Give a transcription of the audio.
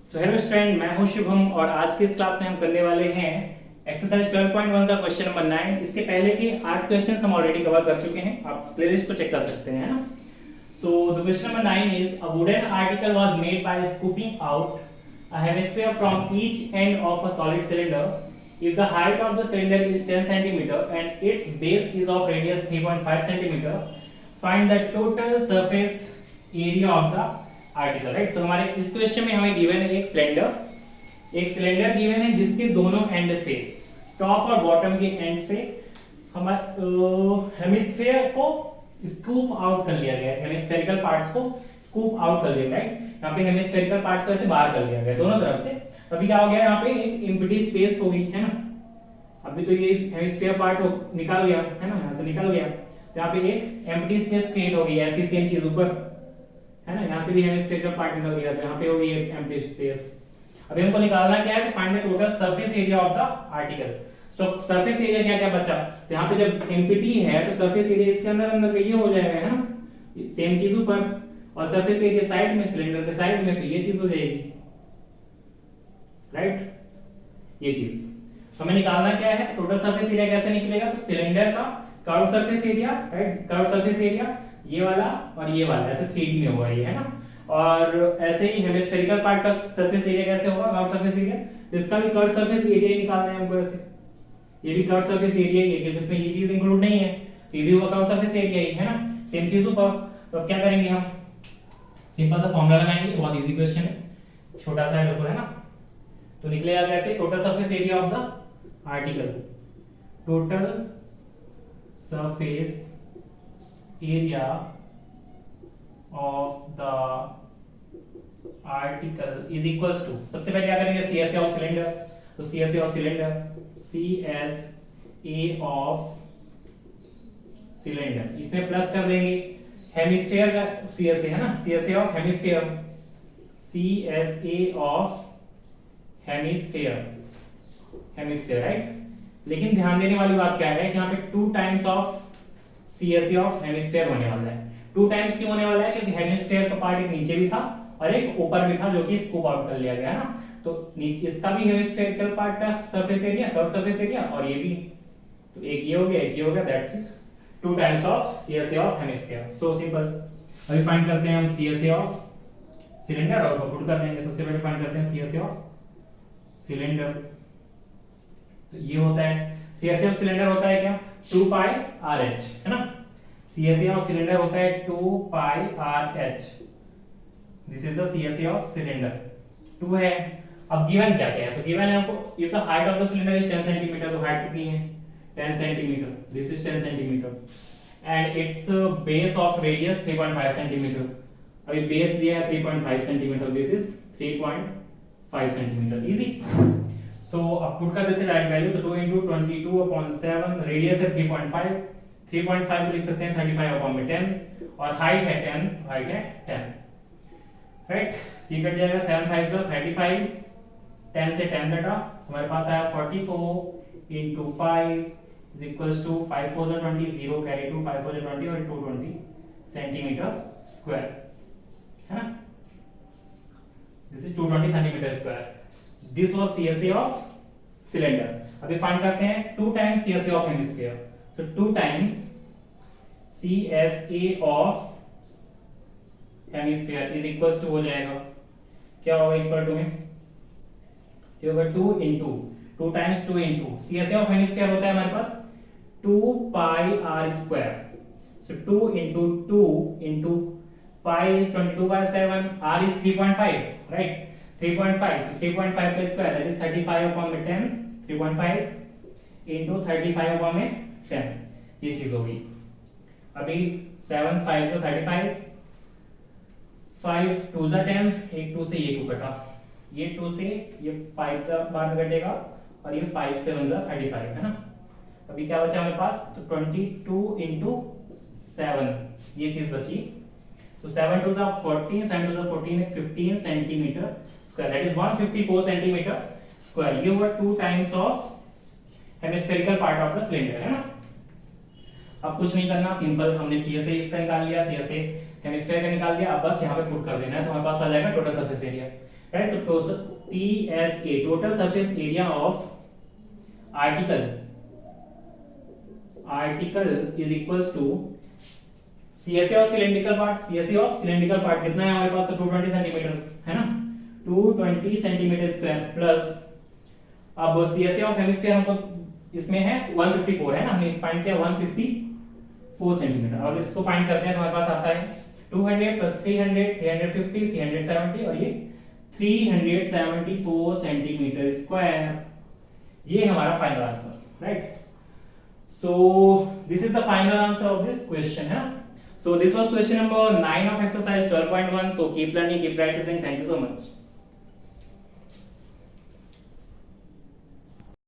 So hello student, मैं हूं शुभम और आज की इस क्लास में हम करने वाले हैं एक्सरसाइज 12.1 का क्वेश्चन नंबर 9। इसके पहले के 8 क्वेश्चंस हम ऑलरेडी कवर कर चुके हैं, आप प्लेलिस्ट को चेक कर सकते हैं, है ना। So the question number 9 is a wooden article was made by scooping out a hemisphere from each end of a solid cylinder. If the height of the cylinder is 10 cm and its base is of radius 3.5 cm, find the total surface area of the article. Right, तो हमारे इस question में हमें given है एक cylinder given है जिसके दोनों एंड से, टॉप और बॉटम के एंड से हमारे हेमिस्फीयर को स्कूप आउट कर लिया गया है। हेमिस्फेरिकल पार्ट्स को स्कूप आउट कर लिया, राइट। यहाँ पे हेमिस्फेरिकल पार्ट को ऐसे बाहर कर लिया गया दोनों तरफ से। अभी क्या हो गया, यहाँ पे एक एम्प्टी स्पेस हो गई है ना। अभी तो ये हेमिस्फीयर पार्ट निकल गया है ना, यहाँ से निकल गया, तो यहाँ पे एक एम्प्टी स्पेस क्रिएट हो गई ऐसी सेम चीज ऊपर, है ना। यहाँ से भी हेमिस्फेरिकल पार्ट निकल गया, तो यहाँ पे होगी एक एम्प्टी स्पेस। अभी हमको निकालना क्या है, तो find the total surface area of the article. So surface area क्या क्या बचा, तो यहाँ पे जब एम्प्टी है तो सरफेस एरिया इसके अंदर अंदर ये हो जाएगा, है ना, सेम चीज ऊपर, और सरफेस एरिया साइड में, सिलेंडर के साइड में, तो ये चीज हो जाएगी, राइट, ये चीज। हमें निकालना क्या है, टोटल सरफेस एरिया कैसे निकलेगा, तो सिलेंडर का curve surface area, right, curve surface area ये वाला और ये वाला ऐसे 3D में होगा ये, है ना। और ऐसे ही हेमिस्फेरिकल पार्ट का सरफेस एरिया कैसे होगा, कर्व सरफेस एरिया, इसका भी कर्व सरफेस एरिया ही निकालना है हमको ऐसे। ये भी कर्व सरफेस एरिया ही है क्योंकि इसमें ये चीज इंक्लूड नहीं है, तो ये भी होगा कर्व सरफेस एरिया ही, है ना, सेम चीज ऊपर। तो अब क्या करेंगे, हम सिंपल सा फॉर्मूला लगाएंगे, बहुत इजी क्वेश्चन है, छोटा सा है बिल्कुल, है ना। तो निकलेगा कैसे, total surface area of the article, total surface area of the article is equals to, सबसे पहले क्या करेंगे, CSA of cylinder, तो CSA of cylinder, CSA of cylinder, इसमें प्लस कर देंगे हेमिस्फीयर का CSA, है ना, CSA of hemisphere, CSA of hemisphere, hemisphere, right. लेकिन ध्यान देने वाली बात क्या है कि यहाँ पे 2 times of CSA of hemisphere होने वाला है। 2 टाइम्स क्यों होने वाला है, क्योंकि हेमिस्फीयर का पार्ट एक नीचे भी था और एक ऊपर भी था जो कि स्कूप आउट कर लिया गया, है ना। तो इसका भी हेमिस्फेरिकल पार्ट का surface area, curve surface area, और ये भी, तो एक ये हो गया, एक ये हो गया, that's it, 2 times of CSA of hemisphere. So simple. अभी फाइंड करते हैं हम CSA ऑफ सिलेंडर और पुट कर देंगे। सबसे पहले फाइंड करते हैं CSA ऑफ सिलेंडर, तो ये होता है CSA ऑफ सिलेंडर होता है क्या, 2 पाई RH, है ना। CSA ऑफ सिलेंडर होता है 2 पाई RH, this is the CSA of cylinder, 2 है। अब गिवन क्या क्या है, तो गिवन है हमको, if the height of the cylinder is 10 centimetre, तो हाइट कितनी है 10 centimetre, this is 10 centimetre, and its base of radius 3.5 centimetre, अभी बेस दिया है 3.5 centimetre, this is 3.5 centimetre, easy. So अब पुट कर देते हैं राइट वैल्यू, तो 2 into 22/7, रेडियस है 3.5, 3.5 को लिख सकते हैं 35/10, और हाइट है 10, हाइट है 10, राइट। सी कट जाएगा, 7 5 से 35, 10 से 10 कटा, हमारे पास आया 44 into 5 is equals to 5 4 से 20, 0 कैरी 2, 5 4 से 20 और 220 सेंटीमीटर स्क्वायर, है ना। This is 220 centimetre square. This was CSA of cylinder. अभी फाइंड करते हैं 2 times CSA of hemisphere. So 2 times CSA of hemisphere is equals to हो जाएगा, क्या होगा इक्वल टू में, क्या होगा 2 into 2 times 2 into CSA of hemisphere होता है हमारे पास 2 pi r square. So 2 into pi is 22/7, r is 3.5, right? 3.5, 3.5 का स्क्वायर दैट इज 35/10, 3.5 into 35/10, ये चीज होगी। अभी 7 5 से 35, 5 2 से 10, एक 2 से ये 2 कटा, ये 2 से ये 5 से बाद में कटेगा, और ये 5 7 से 35, है ना। अभी क्या बचा हमारे पास, तो 22 into 7, ये चीज बची, तो 7 2 से 14, 7 2 से 14 है 15 centimetre square, that is 154 centimetre square. ये हुआ 2 times of hemispherical part of the cylinder, है ना। अब कुछ नहीं करना, सिंपल, हमने CSA इसका निकाल लिया, CSA हेमिस्फीयर का निकाल लिया, अब बस यहाँ पे पुट कर देना है, तो हमारे पास आ जाएगा टोटल सरफेस एरिया। राइट। तो TSA total surface area of article is equals to CSA of cylindrical part, CSA of cylindrical part कितना है हमारे पास, तो 220 सेंटीमीटर है ना, 220 सेंटीमीटर स्क्वायर प्लस अब CSA ऑफ हेमिस्फीयर हमको इसमें है 154 है ना, हमने फाइंड किया 154 सेंटीमीटर। और इसको फाइंड करते हैं तो हमारे पास आता है 200 प्लस 300 350 370 और ये 374 सेंटीमीटर स्क्वायर, ये हमारा final answer, right. So this is the final answer of this question है ना। So this was question number 9 of exercise 12.1. So keep learning, keep practicing. Thank you so much.